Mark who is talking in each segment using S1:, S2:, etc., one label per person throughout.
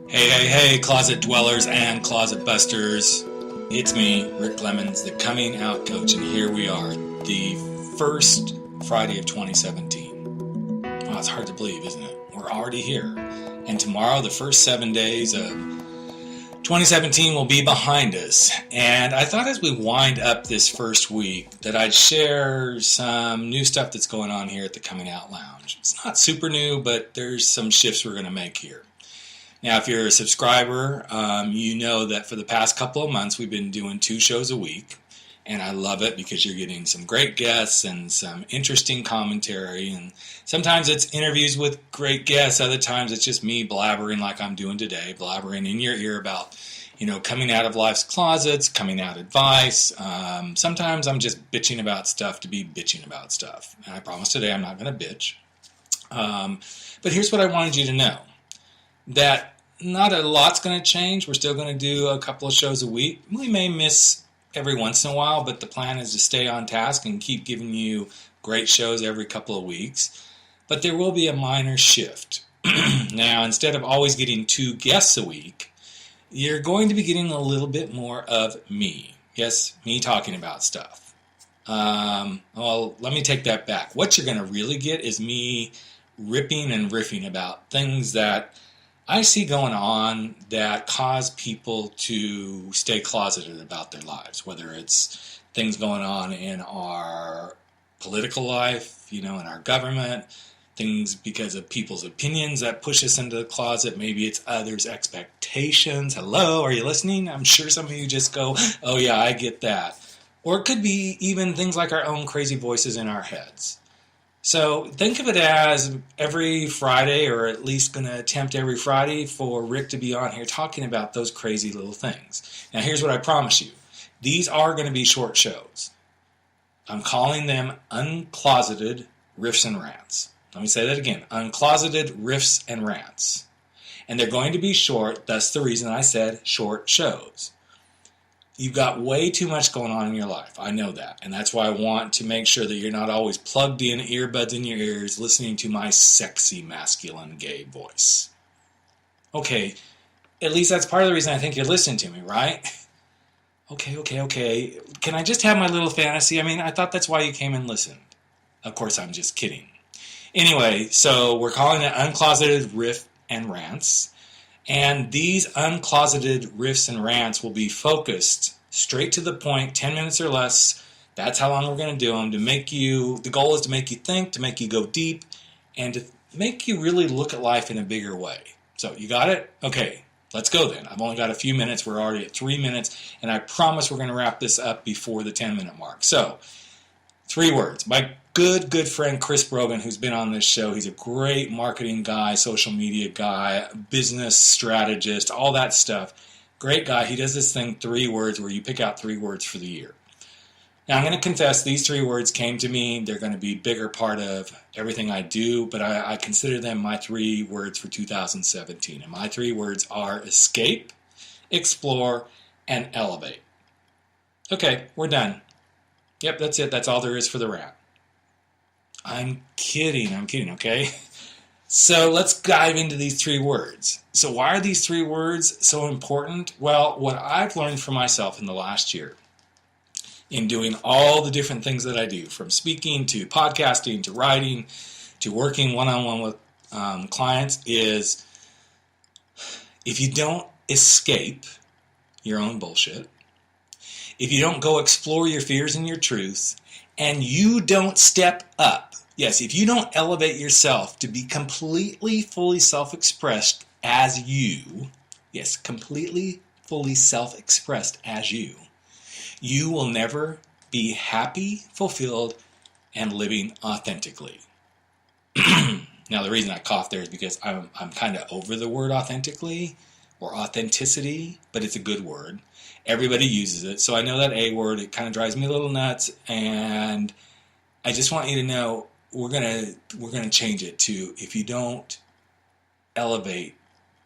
S1: Hey, closet dwellers and closet busters. It's me, Rick Clemons, the coming out coach, and here we are, the first Friday of 2017. Wow, it's hard to believe, isn't it? We're already here. And tomorrow, the first 7 days of 2017 will be behind us. And I thought as we wind up this first week that I'd share some new stuff that's going on here at the Coming Out Lounge. It's not super new, but there's some shifts we're going to make here. Now, if you're a subscriber, you know that for the past couple of months we've been doing 2 shows a week, and I love it because you're getting some great guests and some interesting commentary, and sometimes it's interviews with great guests, other times it's just me blabbering like I'm doing today, blabbering in your ear about, coming out of life's closets, coming out advice. Sometimes I'm just bitching about stuff to be bitching about stuff, and I promise today I'm not going to bitch. But here's what I wanted you to know. That not a lot's going to change. We're still going to do a couple of shows a week. We may miss every once in a while, but the plan is to stay on task and keep giving you great shows every couple of weeks. But there will be a minor shift. Now, instead of always getting 2 guests a week, you're going to be getting a little bit more of me. Yes, me talking about stuff. Well, let me take that back. What you're going to really get is me ripping and riffing about things that I see going on that cause people to stay closeted about their lives, whether it's things going on in our political life, in our government, things because of people's opinions that push us into the closet. Maybe it's others' expectations. Hello, are you listening? I'm sure some of you just go, oh yeah, I get that. Or it could be even things like our own crazy voices in our heads. So think of it as every Friday, or at least going to attempt every Friday for Rick to be on here talking about those crazy little things. Now here's what I promise you. These are going to be short shows. I'm calling them Uncloseted Riffs and Rants. Let me say that again. Uncloseted Riffs and Rants. And they're going to be short. That's the reason I said short shows. You've got way too much going on in your life. I know that. And that's why I want to make sure that you're not always plugged in, earbuds in your ears, listening to my sexy, masculine, gay voice. Okay, at least that's part of the reason I think you're listening to me, right? Okay. Can I just have my little fantasy? I mean, I thought that's why you came and listened. Of course, I'm just kidding. Anyway, so we're calling it Uncloseted Riff and Rants. And these uncloseted riffs and rants will be focused straight to the point, 10 minutes or less. That's how long we're going to do them. The goal is to make you think, to make you go deep, and to make you really look at life in a bigger way. So, you got it? Okay, let's go then. I've only got a few minutes. We're already at 3 minutes, and I promise we're going to wrap this up before the 10-minute mark. So, 3 words. My good friend Chris Brogan, who's been on this show. He's a great marketing guy, social media guy, business strategist, all that stuff. Great guy. He does this thing, 3 words, where you pick out 3 words for the year. Now, I'm going to confess these 3 words came to me. They're going to be a bigger part of everything I do, but I consider them my 3 words for 2017. And my 3 words are escape, explore, and elevate. Okay, we're done. Yep, that's it. That's all there is for the rant. I'm kidding, okay? So let's dive into these 3 words. So why are these 3 words so important? Well, what I've learned for myself in the last year, in doing all the different things that I do, from speaking to podcasting to writing to working one-on-one with clients, is if you don't escape your own bullshit, if you don't go explore your fears and your truths, and you don't step up, yes, if you don't elevate yourself to be completely, fully self-expressed as you, yes, completely, fully self-expressed as you will never be happy, fulfilled, and living authentically. Now, the reason I cough there is because I'm kind of over the word authentically or authenticity, but it's a good word. Everybody uses it, so I know that A word. It kind of drives me a little nuts, and I just want you to know we're gonna change it to, if you don't elevate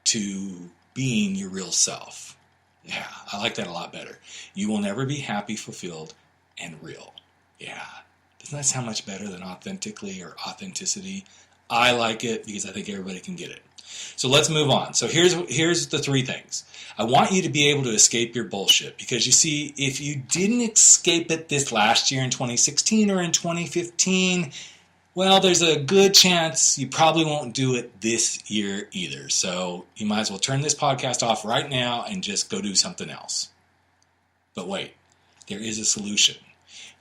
S1: to being your real self. Yeah, I like that a lot better. You will never be happy, fulfilled, and real. Yeah, doesn't that sound much better than authentically or authenticity? I like it because I think everybody can get it. So let's move on. So here's the three things. I want you to be able to escape your bullshit, because you see, if you didn't escape it this last year in 2016 or in 2015, well, there's a good chance you probably won't do it this year either. So you might as well turn this podcast off right now and just go do something else. But wait, there is a solution.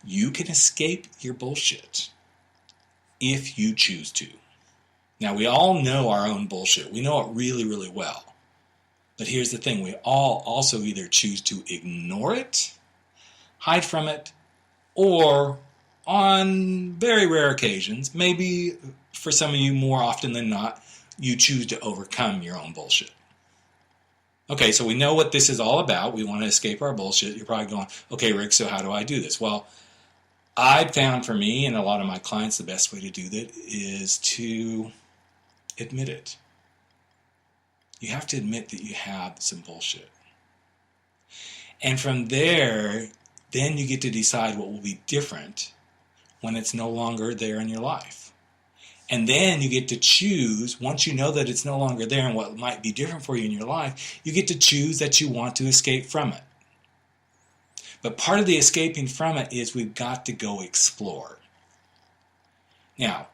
S1: You can escape your bullshit if you choose to. Now, we all know our own bullshit. We know it really, really well. But here's the thing. We all also either choose to ignore it, hide from it, or on very rare occasions, maybe for some of you more often than not, you choose to overcome your own bullshit. Okay, so we know what this is all about. We want to escape our bullshit. You're probably going, okay, Rick, so how do I do this? Well, I've found for me and a lot of my clients the best way to do that is to admit it. You have to admit that you have some bullshit. And from there, then you get to decide what will be different when it's no longer there in your life. And then you get to choose, once you know that it's no longer there and what might be different for you in your life, you get to choose that you want to escape from it. But part of the escaping from it is we've got to go explore. Now,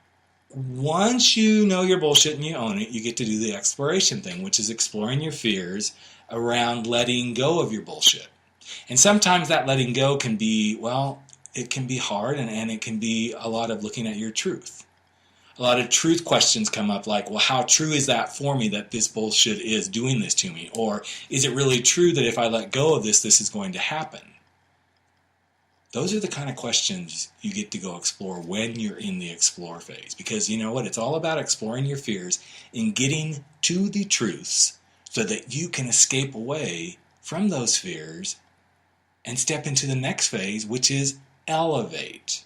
S1: once you know your bullshit and you own it, you get to do the exploration thing, which is exploring your fears around letting go of your bullshit. And sometimes that letting go can be, well, it can be hard, and it can be a lot of looking at your truth. A lot of truth questions come up like, well, how true is that for me that this bullshit is doing this to me? Or is it really true that if I let go of this, this is going to happen? Those are the kind of questions you get to go explore when you're in the explore phase. Because you know what? It's all about exploring your fears and getting to the truths so that you can escape away from those fears and step into the next phase, which is elevate.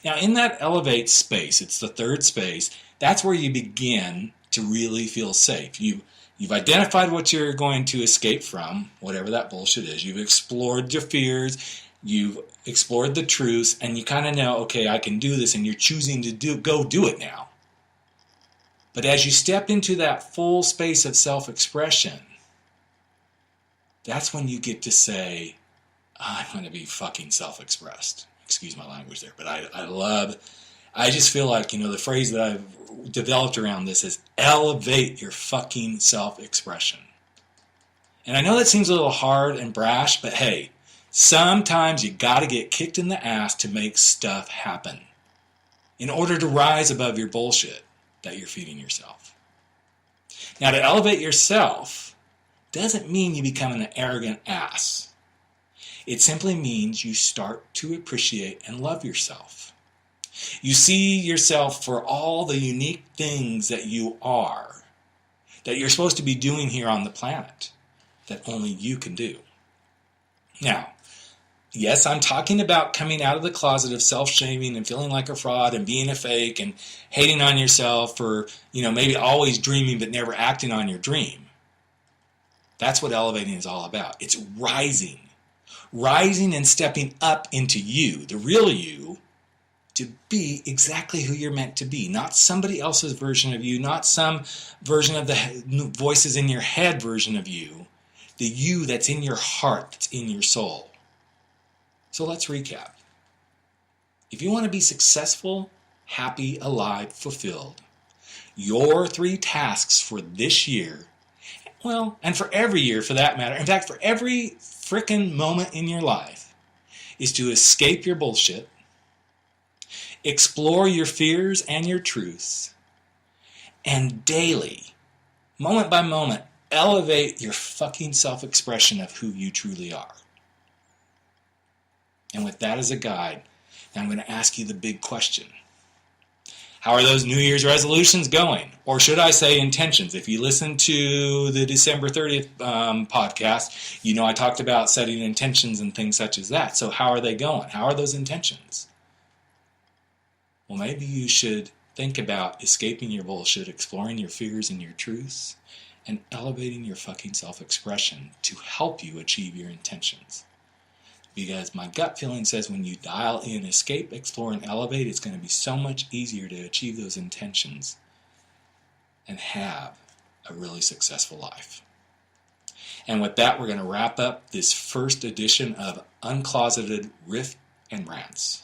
S1: Now, in that elevate space, it's the third space, that's where you begin to really feel safe. You've identified what you're going to escape from, whatever that bullshit is. You've explored your fears, you've explored the truths, and you kind of know, okay, I can do this, and you're choosing to go do it now. But as you step into that full space of self-expression, that's when you get to say, I'm going to be fucking self-expressed. Excuse my language there, but I just feel like, the phrase that I've developed around this is elevate your fucking self-expression. And I know that seems a little hard and brash, but hey, sometimes you got to get kicked in the ass to make stuff happen in order to rise above your bullshit that you're feeding yourself. Now, to elevate yourself doesn't mean you become an arrogant ass. It simply means you start to appreciate and love yourself. You see yourself for all the unique things that you are, that you're supposed to be doing here on the planet, that only you can do. Now, yes, I'm talking about coming out of the closet of self-shaming and feeling like a fraud and being a fake and hating on yourself for, maybe always dreaming but never acting on your dream. That's what elevating is all about. It's rising and stepping up into you, the real you, to be exactly who you're meant to be. Not somebody else's version of you, not some version of the voices in your head version of you. The you that's in your heart, that's in your soul. So let's recap. If you want to be successful, happy, alive, fulfilled, your 3 tasks for this year, well, and for every year for that matter, in fact, for every frickin' moment in your life, is to escape your bullshit, explore your fears and your truths, and daily, moment by moment, elevate your fucking self-expression of who you truly are. And with that as a guide, now I'm going to ask you the big question. How are those New Year's resolutions going? Or should I say intentions? If you listen to the December 30th podcast, I talked about setting intentions and things such as that. So how are they going? How are those intentions? Well, maybe you should think about escaping your bullshit, exploring your fears and your truths, and elevating your fucking self-expression to help you achieve your intentions. Because my gut feeling says when you dial in escape, explore, and elevate, it's going to be so much easier to achieve those intentions and have a really successful life. And with that, we're going to wrap up this first edition of Uncloseted Riffs and Rants.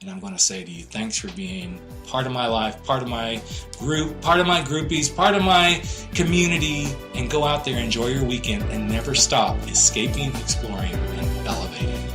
S1: And I'm going to say to you, thanks for being part of my life, part of my group, part of my groupies, part of my community. And go out there, enjoy your weekend, and never stop escaping, exploring, and elevating.